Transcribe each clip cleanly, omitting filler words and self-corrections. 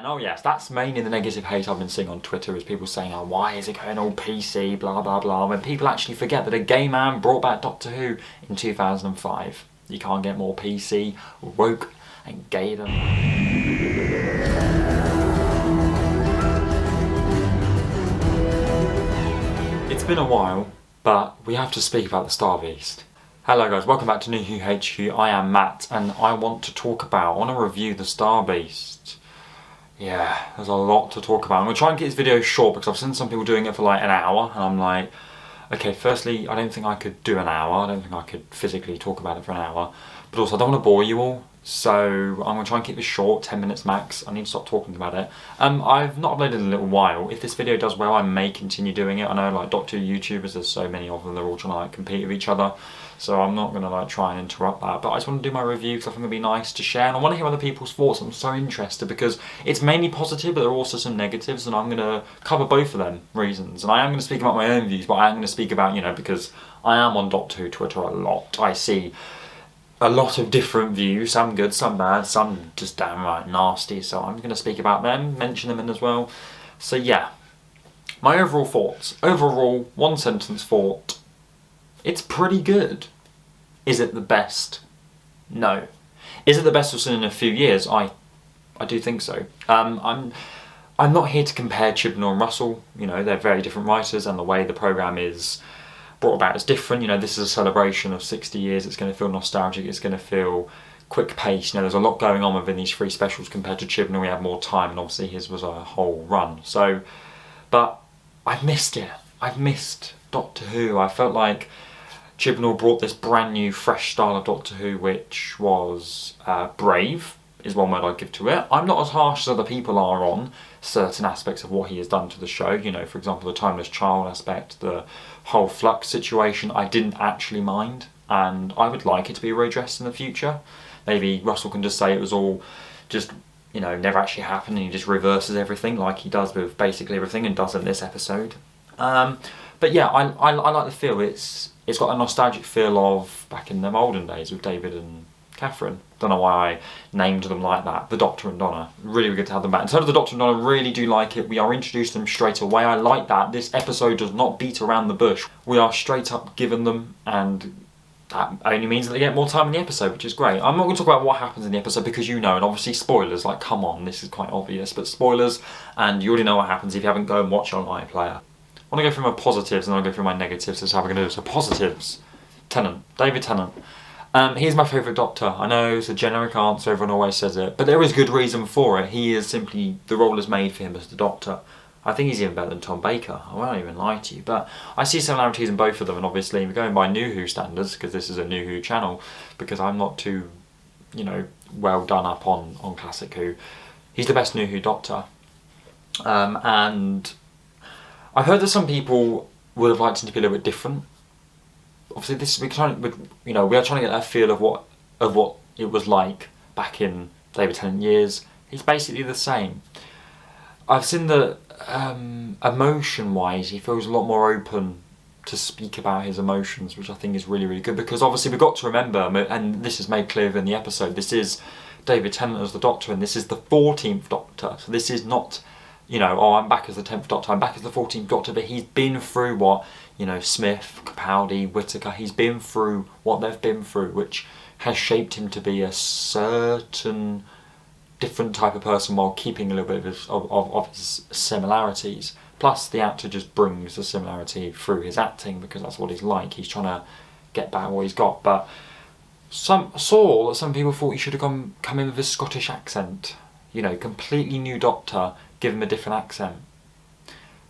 And oh yes, that's mainly the negative hate I've been seeing on Twitter, is people saying, oh, why is it going all PC, blah blah blah, when people actually forget that a gay man brought back Doctor Who in 2005. You can't get more PC, woke and gay than It's been a while, but we have to speak about the Star Beast. Hello guys, welcome back to New Who HQ. I am Matt, and I want to review the Star Beast. Yeah, there's a lot to talk about. I'm going to try and get this video short because I've seen some people doing it for like an hour, and I'm like, okay, firstly, I don't think I could do an hour. I don't think I could physically talk about it for an hour. But also, I don't want to bore you all, so I'm going to try and keep this short, 10 minutes max. I need to stop talking about it. I've not uploaded in a little while. If this video does well, I may continue doing it. I know, like, Doctor Who YouTubers, there's so many of them, they're all trying to like compete with each other. So I'm not going to like try and interrupt that, but I just want to do my review because I think it'd be nice to share, and I want to hear other people's thoughts. I'm so interested because it's mainly positive, but there are also some negatives, and I'm going to cover both of them reasons. And I am going to speak about my own views, but I am going to speak about, you know, because I am on Doctor Who Twitter a lot. I see a lot of different views, some good, some bad, some just downright nasty, so I'm going to speak about them, mention them in as well. So yeah, my overall thoughts. Overall, one sentence thought. It's pretty good. Is it the best? No. Is it the best we've seen in a few years? I do think so. I'm not here to compare Chibnall and Russell. You know, they're very different writers, and the way the programme is brought about is different. You know, this is a celebration of 60 years. It's going to feel nostalgic. It's going to feel quick paced. You know, there's a lot going on within these three specials compared to Chibnall. We had more time, and obviously his was a whole run. So, but I've missed it. I've missed Doctor Who. I felt like Chibnall brought this brand new, fresh style of Doctor Who, which was brave, is one word I'd give to it. I'm not as harsh as other people are on certain aspects of what he has done to the show. You know, for example, the Timeless Child aspect, the whole Flux situation, I didn't actually mind, and I would like it to be redressed in the future. Maybe Russell can just say it was all just, you know, never actually happened, and he just reverses everything like he does with basically everything and does in this episode. But yeah, I like the feel. It's got a nostalgic feel of back in them olden days with David and Catherine. Don't know why I named them like that. The Doctor and Donna. Really good to have them back. In terms of the Doctor and Donna, I really do like it. We are introduced to them straight away. I like that. This episode does not beat around the bush. We are straight up given them, and that only means that they get more time in the episode, which is great. I'm not going to talk about what happens in the episode because you know, and obviously spoilers, like come on, this is quite obvious, but spoilers, and you already know what happens if you haven't go and watch on iPlayer. I want to go through my positives and then I'll go through my negatives. That's how we're going to do it. So positives. Tennant. David Tennant. He's my favourite Doctor. I know it's a generic answer, everyone always says it, but there is good reason for it. He is simply, the role is made for him as the Doctor. I think he's even better than Tom Baker. I won't even lie to you, but I see similarities in both of them, and obviously we're going by New Who standards because this is a New Who channel, because I'm not too, you know, well done up on Classic Who. He's the best New Who Doctor. And I've heard that some people would have liked him to be a little bit different. Obviously, we are trying to get that feel of what it was like back in David Tennant years. He's basically the same. I've seen that emotion-wise, he feels a lot more open to speak about his emotions, which I think is really, really good. Because obviously, we've got to remember, and this is made clear in the episode, this is David Tennant as the Doctor, and this is the 14th Doctor. So this is not, you know, oh, I'm back as the 10th Doctor, I'm back as the 14th Doctor, but he's been through what, you know, Smith, Capaldi, Whittaker, he's been through what they've been through, which has shaped him to be a certain different type of person while keeping a little bit of his similarities. Plus, the actor just brings the similarity through his acting because that's what he's like. He's trying to get back what he's got. But some people thought he should have come in with a Scottish accent. You know, completely new Doctor, give him a different accent.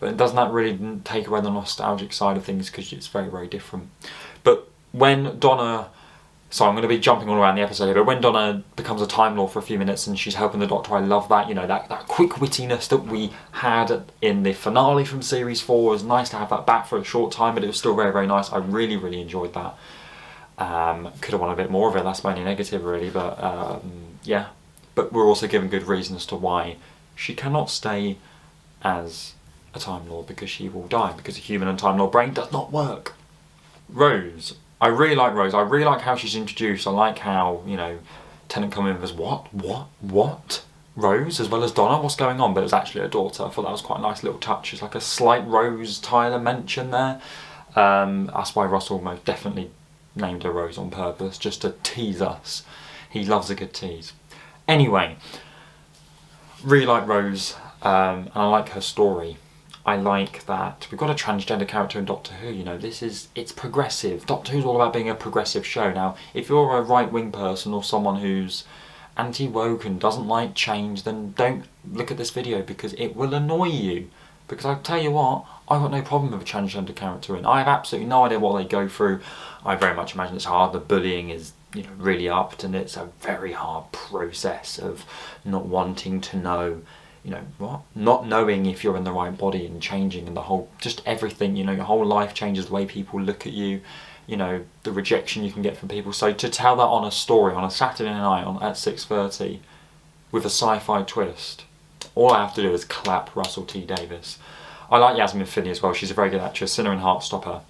But doesn't that really take away the nostalgic side of things because it's very, very different. But when Donna, so I'm going to be jumping all around the episode here, but when Donna becomes a Time Lord for a few minutes and she's helping the Doctor, I love that, you know, that quick wittiness that we had in the finale from Series 4. It was nice to have that back for a short time, but it was still very, very nice. I really, really enjoyed that. Could have wanted a bit more of it, that's my only negative really, but yeah. But we're also given good reason as to why she cannot stay as a Time Lord, because she will die, because a human and Time Lord brain does not work. Rose. I really like Rose. I really like how she's introduced. I like how, you know, Tennant come in as what? Rose as well as Donna. What's going on? But it was actually her daughter. I thought that was quite a nice little touch. It's like a slight Rose Tyler mention there. That's why Russell most definitely named her Rose on purpose, just to tease us. He loves a good tease. Anyway, really like Rose, and I like her story. I like that we've got a transgender character in Doctor Who, you know, it's progressive. Doctor Who's all about being a progressive show. Now, if you're a right-wing person or someone who's anti-woke and doesn't like change, then don't look at this video because it will annoy you. Because I tell you what, I've got no problem with a transgender character in. I have absolutely no idea what they go through. I very much imagine it's hard. The bullying is, you know, really upped, and it's a very hard process of not wanting to know, you know, what? Not knowing if you're in the right body and changing, and the whole, just everything, you know, your whole life changes, the way people look at you, you know, the rejection you can get from people. So to tell that on a story, on a Saturday night at 6:30, with a sci-fi twist, all I have to do is clap Russell T Davies. I like Yasmin Finney as well. She's a very good actress. Sinner and Heartstopper.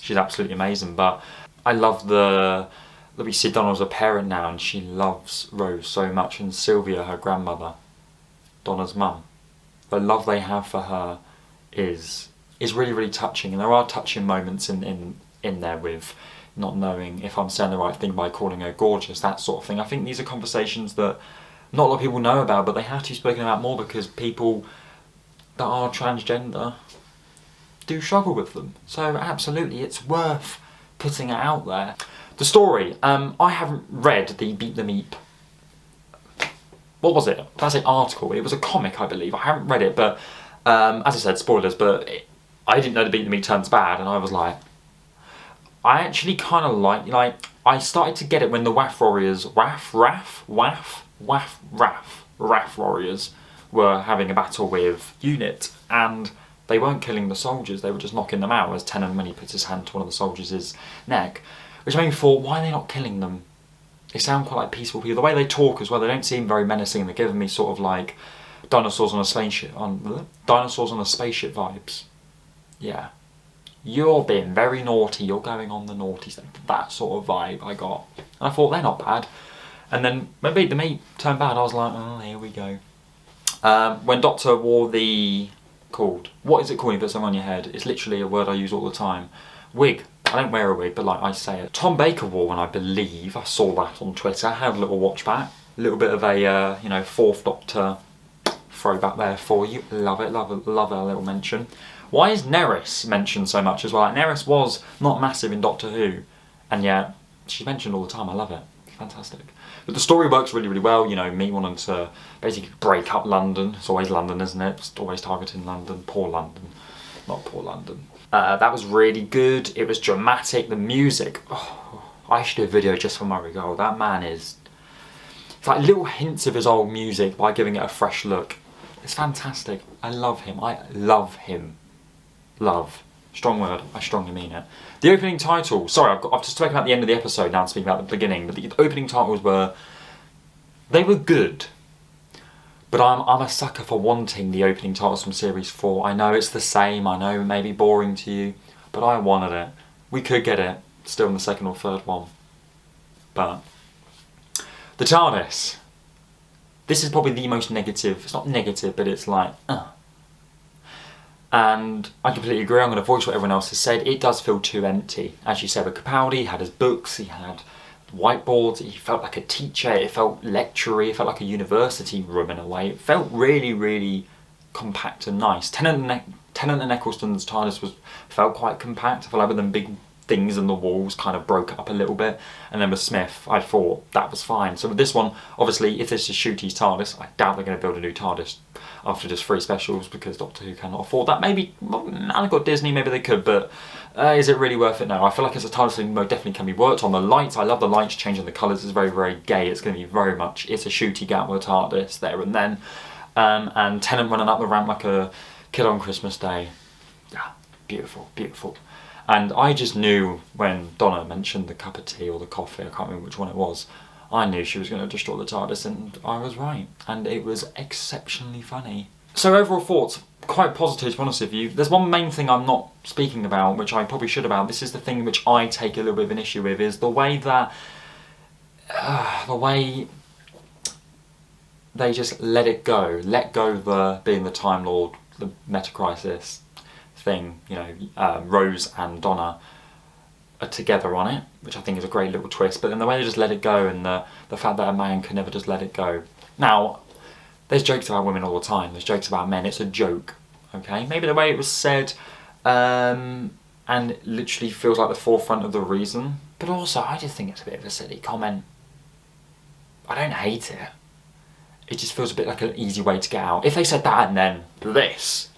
She's absolutely amazing. But I love that we see Donna as a parent now, and she loves Rose so much, and Sylvia, her grandmother, Donna's mum. The love they have for her is really, really touching. And there are touching moments in there with not knowing if I'm saying the right thing by calling her gorgeous, that sort of thing. I think these are conversations that not a lot of people know about, but they have to be spoken about more because people that are transgender do struggle with them. So absolutely, it's worth putting it out there. The story, I haven't read the Beat the Meep. What was it? Did I say article? It was a comic, I believe. I haven't read it, but as I said, spoilers, but I didn't know the Beat the Meep turns bad, and I was like, I actually kind of like, I started to get it when the WAF Warriors, WAF Warriors were having a battle with UNIT, and they weren't killing the soldiers, they were just knocking them out as Tennant, when he puts his hand to one of the soldiers' neck, which made me thought, why are they not killing them? They sound quite like peaceful people. The way they talk as well, they don't seem very menacing. They're giving me sort of like dinosaurs on a spaceship vibes. Yeah. You're being very naughty, you're going on the naughty side. That sort of vibe I got. And I thought, they're not bad. And then when Beat the Meat turned bad, I was like, oh, here we go. When Doctor wore the... what is it called when you put something on your head? It's literally a word I use all the time. Wig. I don't wear a wig, but like I say it. Tom Baker wore one, I believe. I saw that on Twitter. I had a little watch back. A little bit of a, you know, Fourth Doctor throwback there for you. Love it, love a little mention. Why is Nerys mentioned so much as well? Like, Nerys was not massive in Doctor Who, and yet she's mentioned all the time. I love it. Fantastic. But the story works really, really well. You know, me wanting to basically break up London. It's always London, isn't it? It's always targeting London. Poor London. Not poor London. That was really good. It was dramatic. The music. Oh, I should do a video just for Murray Gold. That man is... It's like little hints of his old music by giving it a fresh look. It's fantastic. I love him. I love him. Love. Strong word. I strongly mean it. The opening title. Sorry, I've just spoken about the end of the episode now. I'm speaking about the beginning. But the opening titles were... They were good. But I'm a sucker for wanting the opening titles from Series 4. I know it's the same. I know it may be boring to you. But I wanted it. We could get it still in the second or third one. But... The TARDIS. This is probably the most negative. It's not negative, but it's like... And I completely agree. I'm going to voice what everyone else has said. It does feel too empty. As you said, with Capaldi, he had his books, he had whiteboards, he felt like a teacher, it felt lectury, it felt like a university room in a way. It felt really, really compact and nice. Tennant and Eccleston's TARDIS felt quite compact. I felt like with them big things in the walls kind of broke up a little bit. And then with Smith, I thought that was fine. So with this one, obviously, if this is Ncuti's TARDIS, I doubt they're going to build a new TARDIS after just 3 specials because Doctor Who cannot afford that. Maybe, well, now they've got Disney, maybe they could, but is it really worth it now? I feel like it's a TARDIS that definitely can be worked on. The lights, I love the lights changing the colours, it's very, very gay. It's going to be very much, it's a Ncuti Gatwa TARDIS there and then. And Tennant running up the ramp like a kid on Christmas Day. Yeah, beautiful, beautiful. And I just knew when Donna mentioned the cup of tea or the coffee, I can't remember which one it was, I knew she was going to destroy the TARDIS, and I was right. And it was exceptionally funny. So overall thoughts, quite positive to be honest with you. There's one main thing I'm not speaking about, which I probably should about. This is the thing which I take a little bit of an issue with, is the way that... they just let it go. Let go the being the Time Lord, the Meta Crisis thing. You know, Rose and Donna are together on it, which I think is a great little twist. But then the way they just let it go, and the fact that a man can never just let it go. Now, there's jokes about women all the time. There's jokes about men. It's a joke, okay? Maybe the way it was said, and it literally feels like the forefront of the reason. But also, I just think it's a bit of a silly comment. I don't hate it. It just feels a bit like an easy way to get out. If they said that and then this.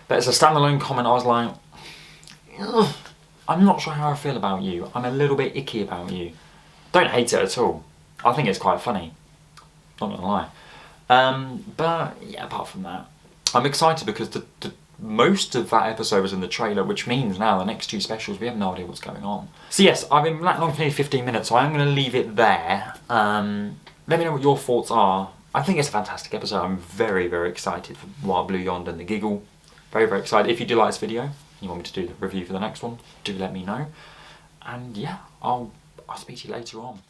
But as a standalone comment, I was like, ugh, I'm not sure how I feel about you. I'm a little bit icky about you. Don't hate it at all. I think it's quite funny. Not gonna lie. But yeah, apart from that, I'm excited because the most of that episode was in the trailer, which means now the next two specials, we have no idea what's going on. So yes, I've been that long for nearly 15 minutes, so I'm going to leave it there. Let me know what your thoughts are. I think it's a fantastic episode. I'm very, very excited for Wild Blue Yonder and the Giggle. Very, very excited. If you do like this video, and you want me to do the review for the next one, do let me know. And yeah, I'll speak to you later on.